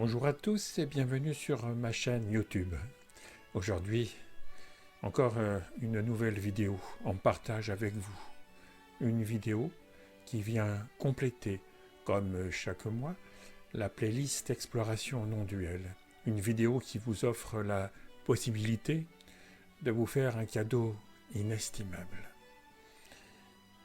Bonjour à tous et bienvenue sur ma chaîne YouTube. Aujourd'hui, encore une nouvelle vidéo en partage avec vous. Une vidéo qui vient compléter, comme chaque mois, la playlist Exploration non duel. Une vidéo qui vous offre la possibilité de vous faire un cadeau inestimable.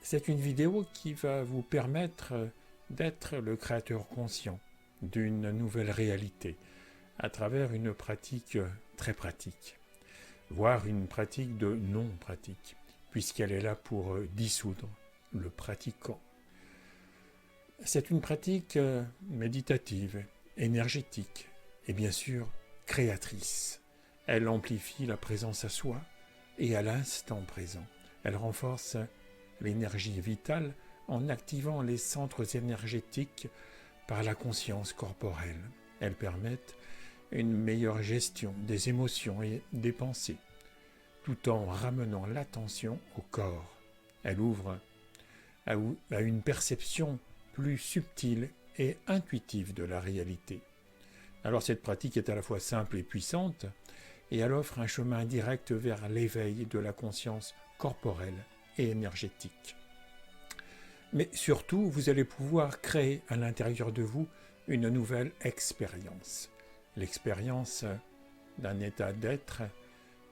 C'est une vidéo qui va vous permettre d'être le créateur conscient d'une nouvelle réalité à travers une pratique très pratique, voire une pratique de non-pratique, puisqu'elle est là pour dissoudre le pratiquant. C'est une pratique méditative, énergétique et bien sûr créatrice. Elle amplifie la présence à soi et à l'instant présent. Elle renforce l'énergie vitale en activant les centres énergétiques par la conscience corporelle. Elles permettent une meilleure gestion des émotions et des pensées, tout en ramenant l'attention au corps. Elle ouvre à une perception plus subtile et intuitive de la réalité. Alors cette pratique est à la fois simple et puissante, et elle offre un chemin direct vers l'éveil de la conscience corporelle et énergétique. Mais surtout, vous allez pouvoir créer à l'intérieur de vous une nouvelle expérience. L'expérience d'un état d'être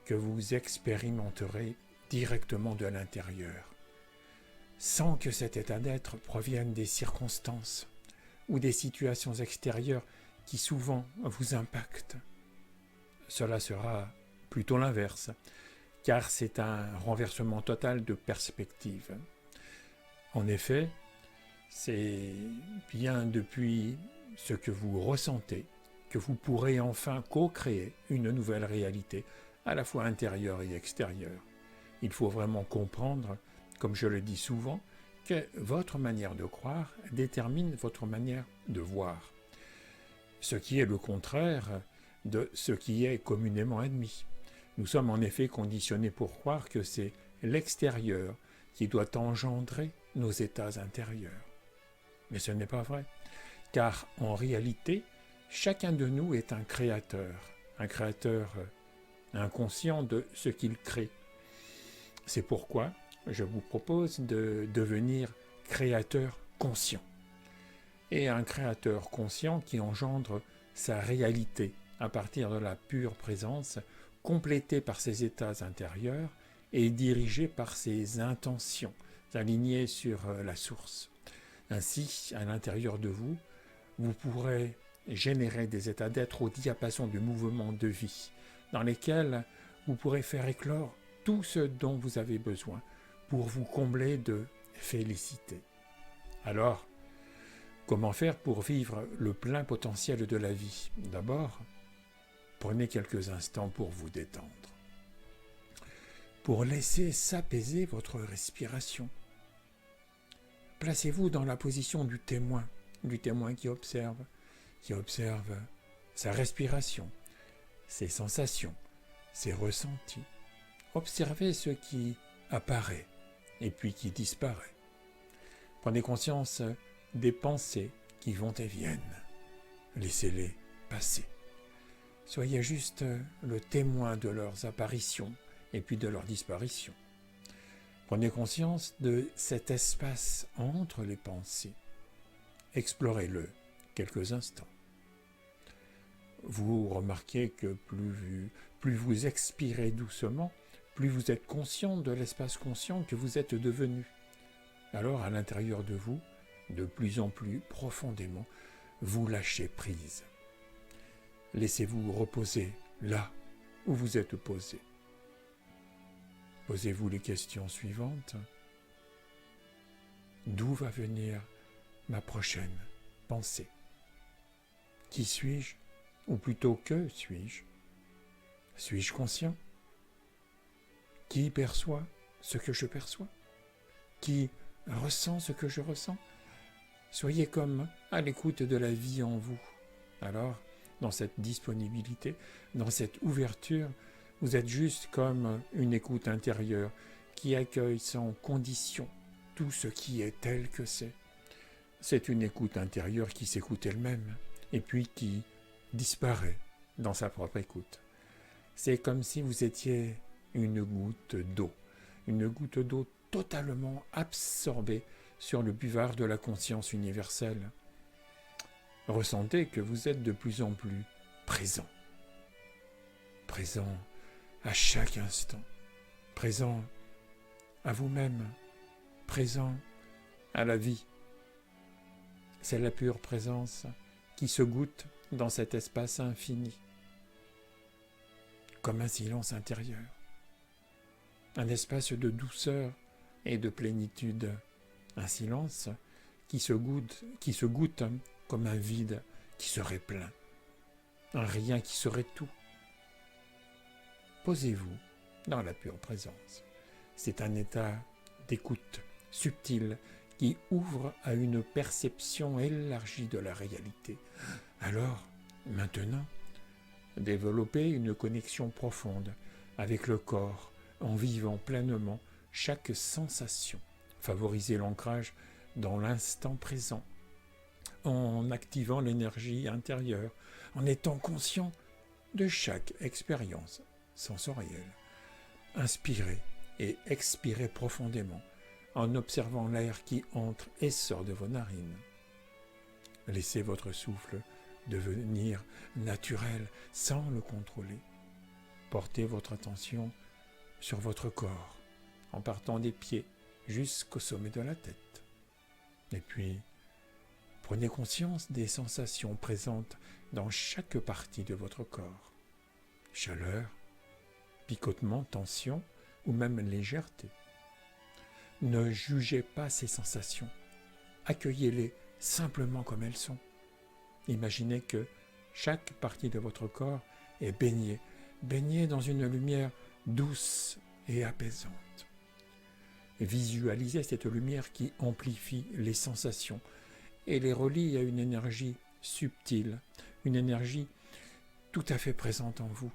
que vous expérimenterez directement de l'intérieur, sans que cet état d'être provienne des circonstances ou des situations extérieures qui souvent vous impactent. Cela sera plutôt l'inverse, car c'est un renversement total de perspective. En effet, c'est bien depuis ce que vous ressentez que vous pourrez enfin co-créer une nouvelle réalité, à la fois intérieure et extérieure. Il faut vraiment comprendre, comme je le dis souvent, que votre manière de croire détermine votre manière de voir, ce qui est le contraire de ce qui est communément admis. Nous sommes en effet conditionnés pour croire que c'est l'extérieur qui doit engendrer nos états intérieurs. Mais ce n'est pas vrai, car en réalité, chacun de nous est un créateur inconscient de ce qu'il crée. C'est pourquoi je vous propose de devenir créateur conscient. Et un créateur conscient qui engendre sa réalité à partir de la pure présence, complétée par ses états intérieurs et dirigée par ses intentions, alignées sur la source. Ainsi, à l'intérieur de vous, vous pourrez générer des états d'être au diapason du mouvement de vie, dans lesquels vous pourrez faire éclore tout ce dont vous avez besoin pour vous combler de félicité. Alors, comment faire pour vivre le plein potentiel de la vie? D'abord, prenez quelques instants pour vous détendre, pour laisser s'apaiser votre respiration. Placez-vous dans la position du témoin qui observe sa respiration, ses sensations, ses ressentis. Observez ce qui apparaît et puis qui disparaît. Prenez conscience des pensées qui vont et viennent. Laissez-les passer. Soyez juste le témoin de leurs apparitions et puis de leur disparition. Prenez conscience de cet espace entre les pensées. Explorez-le quelques instants. Vous remarquez que plus vous expirez doucement, plus vous êtes conscient de l'espace conscient que vous êtes devenu. Alors, à l'intérieur de vous, de plus en plus profondément, vous lâchez prise. Laissez-vous reposer là où vous êtes posé. Posez-vous les questions suivantes. D'où va venir ma prochaine pensée? Qui suis-je? Ou plutôt que suis-je? Suis-je conscient? Qui perçoit ce que je perçois? Qui ressent ce que je ressens? Soyez comme à l'écoute de la vie en vous. Alors, dans cette disponibilité, dans cette ouverture, vous êtes juste comme une écoute intérieure qui accueille sans condition tout ce qui est tel que c'est. C'est une écoute intérieure qui s'écoute elle-même et puis qui disparaît dans sa propre écoute. C'est comme si vous étiez une goutte d'eau totalement absorbée sur le buvard de la conscience universelle. Ressentez que vous êtes de plus en plus présent. Présent à chaque instant. Présent à vous-même. Présent à la vie. C'est la pure présence qui se goûte dans cet espace infini. Comme un silence intérieur. Un espace de douceur et de plénitude. Un silence qui se goûte comme un vide qui serait plein. Un rien qui serait tout. Posez-vous dans la pure présence. C'est un état d'écoute subtil qui ouvre à une perception élargie de la réalité. Alors, maintenant, développez une connexion profonde avec le corps en vivant pleinement chaque sensation. Favorisez l'ancrage dans l'instant présent, en activant l'énergie intérieure, en étant conscient de chaque expérience sensorielle. Inspirez et expirez profondément en observant l'air qui entre et sort de vos narines. Laissez votre souffle devenir naturel sans le contrôler. Portez votre attention sur votre corps en partant des pieds jusqu'au sommet de la tête. Et puis, prenez conscience des sensations présentes dans chaque partie de votre corps. Chaleur, picotement, tension ou même légèreté. Ne jugez pas ces sensations. Accueillez-les simplement comme elles sont. Imaginez que chaque partie de votre corps est baignée dans une lumière douce et apaisante. Visualisez cette lumière qui amplifie les sensations et les relie à une énergie subtile, une énergie tout à fait présente en vous.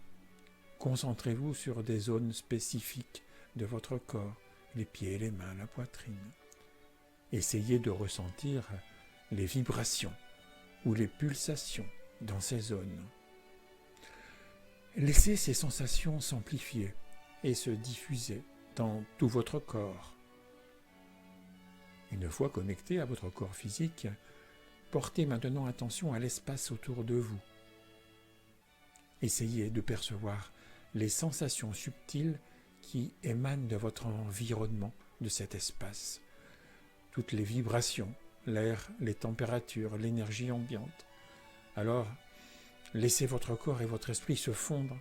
Concentrez-vous sur des zones spécifiques de votre corps, les pieds, les mains, la poitrine. Essayez de ressentir les vibrations ou les pulsations dans ces zones. Laissez ces sensations s'amplifier et se diffuser dans tout votre corps. Une fois connecté à votre corps physique, portez maintenant attention à l'espace autour de vous. Essayez de percevoir les sensations subtiles qui émanent de votre environnement, de cet espace. Toutes les vibrations, l'air, les températures, l'énergie ambiante. Alors, laissez votre corps et votre esprit se fondre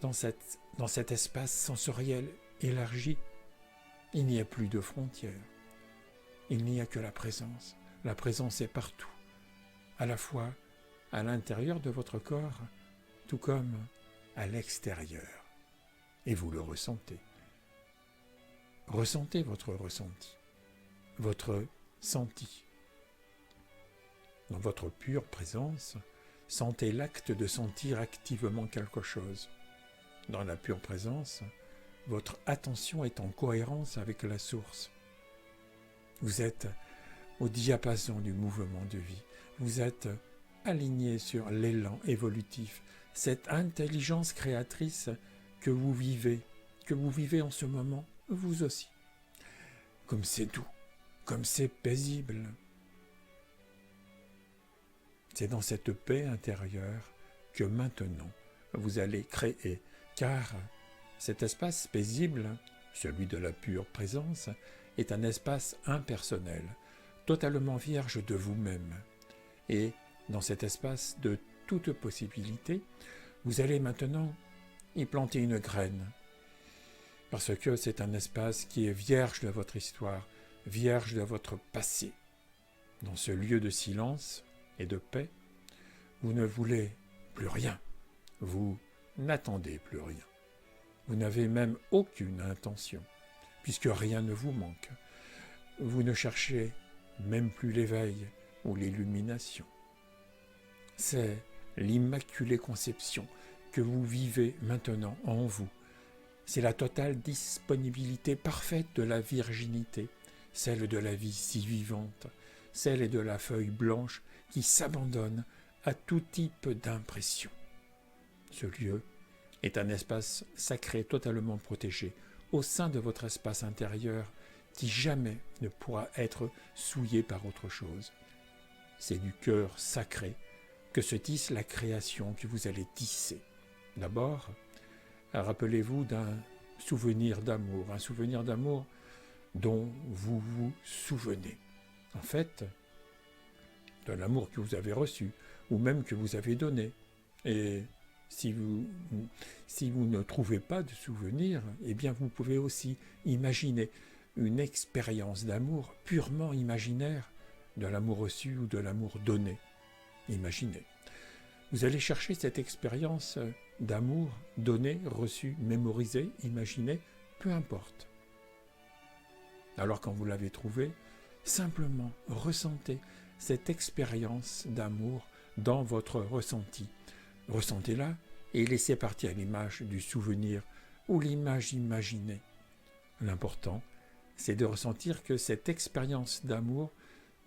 dans cet espace sensoriel élargi. Il n'y a plus de frontières. Il n'y a que la présence. La présence est partout, à la fois à l'intérieur de votre corps, tout comme à l'extérieur. Et vous le ressentez. Ressentez votre ressenti, votre senti. Dans votre pure présence, sentez l'acte de sentir activement quelque chose. Dans la pure présence, votre attention est en cohérence avec la source. Vous êtes au diapason du mouvement de vie. Vous êtes aligné sur l'élan évolutif, cette intelligence créatrice que vous vivez en ce moment, vous aussi. Comme c'est doux, comme c'est paisible. C'est dans cette paix intérieure que maintenant vous allez créer, car cet espace paisible, celui de la pure présence, est un espace impersonnel, totalement vierge de vous-même. Et dans cet espace de toute possibilité, vous allez maintenant y planter une graine, parce que c'est un espace qui est vierge de votre histoire, vierge de votre passé. Dans ce lieu de silence et de paix, vous ne voulez plus rien, vous n'attendez plus rien. Vous n'avez même aucune intention, puisque rien ne vous manque. Vous ne cherchez même plus l'éveil ou l'illumination. C'est l'immaculée conception que vous vivez maintenant en vous. C'est la totale disponibilité parfaite de la virginité, celle de la vie si vivante, celle de la feuille blanche qui s'abandonne à tout type d'impression. Ce lieu est un espace sacré totalement protégé au sein de votre espace intérieur qui jamais ne pourra être souillé par autre chose. C'est du cœur sacré que se tisse la création que vous allez tisser. D'abord, rappelez-vous d'un souvenir d'amour, un souvenir d'amour dont vous vous souvenez. En fait, de l'amour que vous avez reçu ou même que vous avez donné. Et si vous ne trouvez pas de souvenir, eh bien vous pouvez aussi imaginer une expérience d'amour purement imaginaire, de l'amour reçu ou de l'amour donné. Imaginez. Vous allez chercher cette expérience d'amour donné, reçu, mémorisé, imaginé, peu importe. Alors quand vous l'avez trouvé, simplement ressentez cette expérience d'amour dans votre ressenti. Ressentez-la et laissez partir l'image du souvenir ou l'image imaginée. L'important, c'est de ressentir que cette expérience d'amour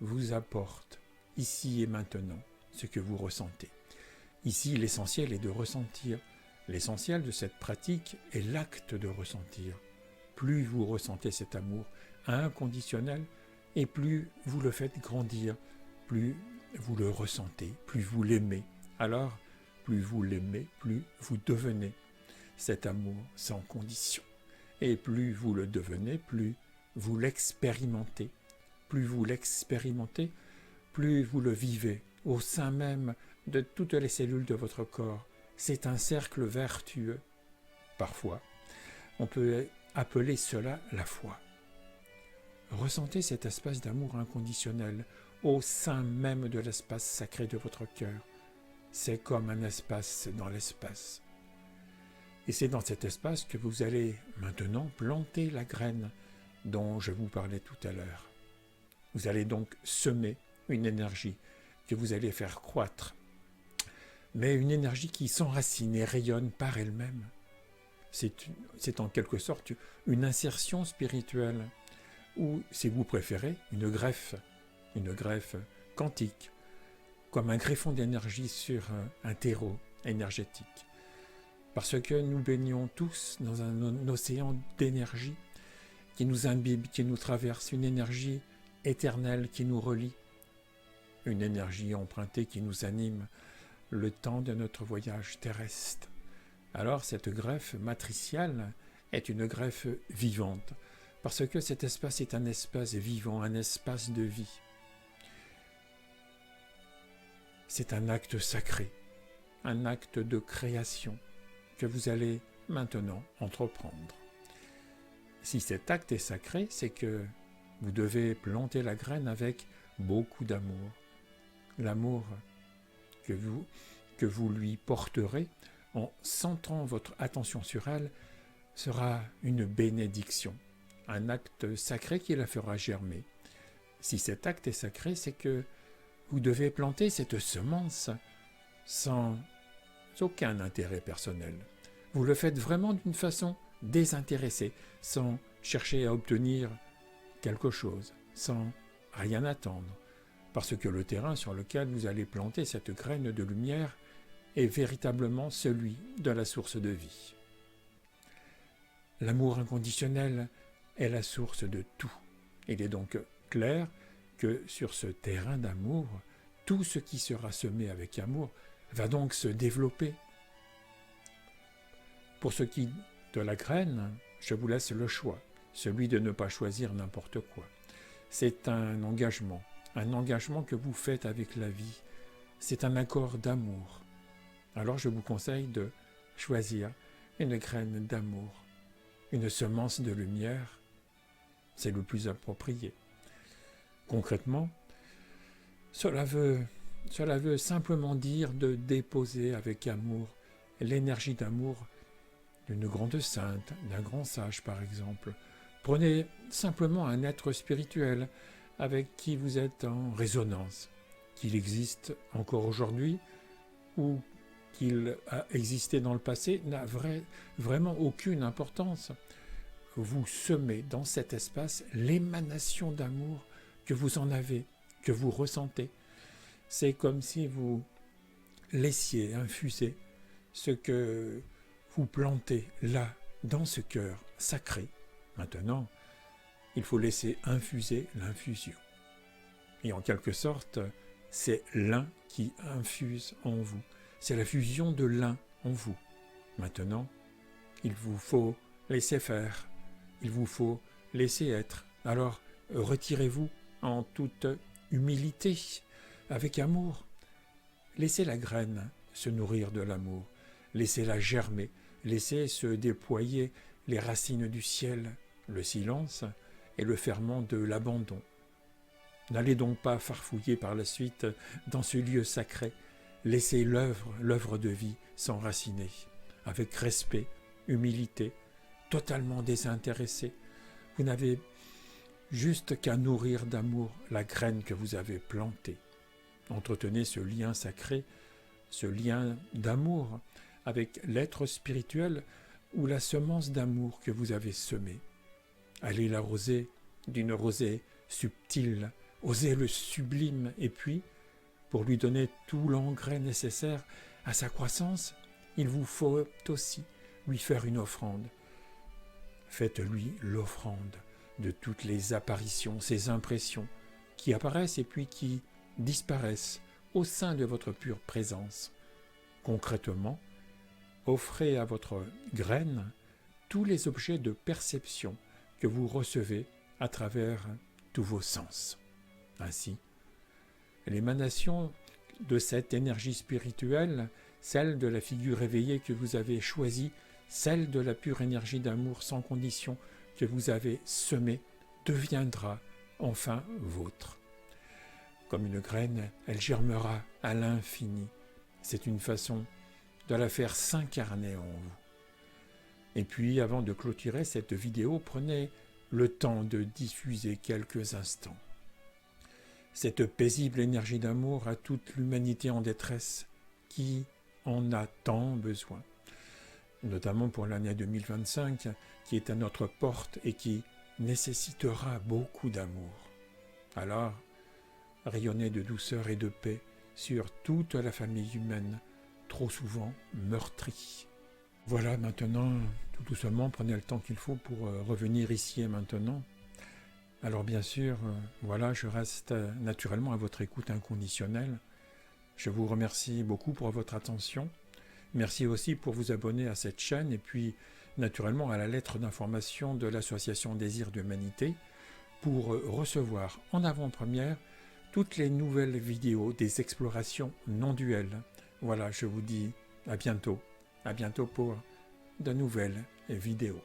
vous apporte, ici et maintenant, ce que vous ressentez. Ici, l'essentiel est de ressentir. L'essentiel de cette pratique est l'acte de ressentir. Plus vous ressentez cet amour inconditionnel, et plus vous le faites grandir, plus vous le ressentez, plus vous l'aimez. Alors, plus vous l'aimez, plus vous devenez cet amour sans condition. Et plus vous le devenez, plus vous l'expérimentez. Plus vous l'expérimentez, plus vous le vivez au sein même de toutes les cellules de votre corps. C'est un cercle vertueux. Parfois, on peut appeler cela la foi. Ressentez cet espace d'amour inconditionnel au sein même de l'espace sacré de votre cœur. C'est comme un espace dans l'espace. Et c'est dans cet espace que vous allez maintenant planter la graine dont je vous parlais tout à l'heure. Vous allez donc semer une énergie que vous allez faire croître, mais une énergie qui s'enracine et rayonne par elle-même. C'est en quelque sorte une insertion spirituelle, ou, si vous préférez, une greffe quantique, comme un greffon d'énergie sur un terreau énergétique. Parce que nous baignons tous dans un océan d'énergie qui nous imbibe, qui nous traverse, une énergie éternelle qui nous relie, une énergie empruntée qui nous anime le temps de notre voyage terrestre. Alors cette greffe matricielle est une greffe vivante, parce que cet espace est un espace vivant, un espace de vie. C'est un acte sacré, un acte de création que vous allez maintenant entreprendre. Si cet acte est sacré, c'est que vous devez planter la graine avec beaucoup d'amour. L'amour que vous lui porterez en centrant votre attention sur elle sera une bénédiction, un acte sacré qui la fera germer. Si cet acte est sacré, c'est que vous devez planter cette semence sans aucun intérêt personnel. Vous le faites vraiment d'une façon désintéressée, sans chercher à obtenir quelque chose, sans rien attendre, parce que le terrain sur lequel vous allez planter cette graine de lumière est véritablement celui de la source de vie. L'amour inconditionnel est la source de tout. Il est donc clair que sur ce terrain d'amour, tout ce qui sera semé avec amour va donc se développer. Pour ce qui est de la graine, je vous laisse le choix, celui de ne pas choisir n'importe quoi. C'est un engagement que vous faites avec la vie. C'est un accord d'amour. Alors je vous conseille de choisir une graine d'amour, une semence de lumière. C'est le plus approprié. Concrètement, cela veut simplement dire de déposer avec amour l'énergie d'amour d'une grande sainte, d'un grand sage par exemple. Prenez simplement un être spirituel avec qui vous êtes en résonance, qu'il existe encore aujourd'hui ou qu'il a existé dans le passé n'a vraiment aucune importance. Vous semez dans cet espace l'émanation d'amour que vous en avez, que vous ressentez. C'est comme si vous laissiez infuser ce que vous plantez là, dans ce cœur sacré. Maintenant, il faut laisser infuser l'infusion. Et en quelque sorte, c'est l'un qui infuse en vous. C'est la fusion de l'un en vous. Maintenant, il vous faut laisser faire. Il vous faut laisser être. Alors, retirez-vous en toute humilité, avec amour. Laissez la graine se nourrir de l'amour. Laissez-la germer. Laissez se déployer les racines du ciel, le silence et le ferment de l'abandon. N'allez donc pas farfouiller par la suite dans ce lieu sacré. Laissez l'œuvre de vie s'enraciner, avec respect, humilité, totalement désintéressé. Vous n'avez juste qu'à nourrir d'amour la graine que vous avez plantée. Entretenez ce lien sacré, ce lien d'amour avec l'être spirituel ou la semence d'amour que vous avez semée. Allez l'arroser d'une rosée subtile, osez le sublime, et puis, pour lui donner tout l'engrais nécessaire à sa croissance, il vous faut aussi lui faire une offrande. Faites-lui l'offrande de toutes les apparitions, ces impressions qui apparaissent et puis qui disparaissent au sein de votre pure présence. Concrètement, offrez à votre graine tous les objets de perception que vous recevez à travers tous vos sens. Ainsi, l'émanation de cette énergie spirituelle, celle de la figure éveillée que vous avez choisie, celle de la pure énergie d'amour sans condition que vous avez semée, deviendra enfin vôtre. Comme une graine, elle germera à l'infini. C'est une façon de la faire s'incarner en vous. Et puis, avant de clôturer cette vidéo, prenez le temps de diffuser quelques instants cette paisible énergie d'amour à toute l'humanité en détresse qui en a tant besoin, notamment pour l'année 2025 qui est à notre porte et qui nécessitera beaucoup d'amour. Alors, rayonnez de douceur et de paix sur toute la famille humaine, trop souvent meurtrie. Voilà, maintenant, tout doucement, prenez le temps qu'il faut pour revenir ici et maintenant. Alors bien sûr, voilà, je reste naturellement à votre écoute inconditionnelle. Je vous remercie beaucoup pour votre attention. Merci aussi pour vous abonner à cette chaîne et puis naturellement à la lettre d'information de l'association Désir d'Humanité pour recevoir en avant-première toutes les nouvelles vidéos des explorations non duelles. Voilà, je vous dis à bientôt pour de nouvelles vidéos.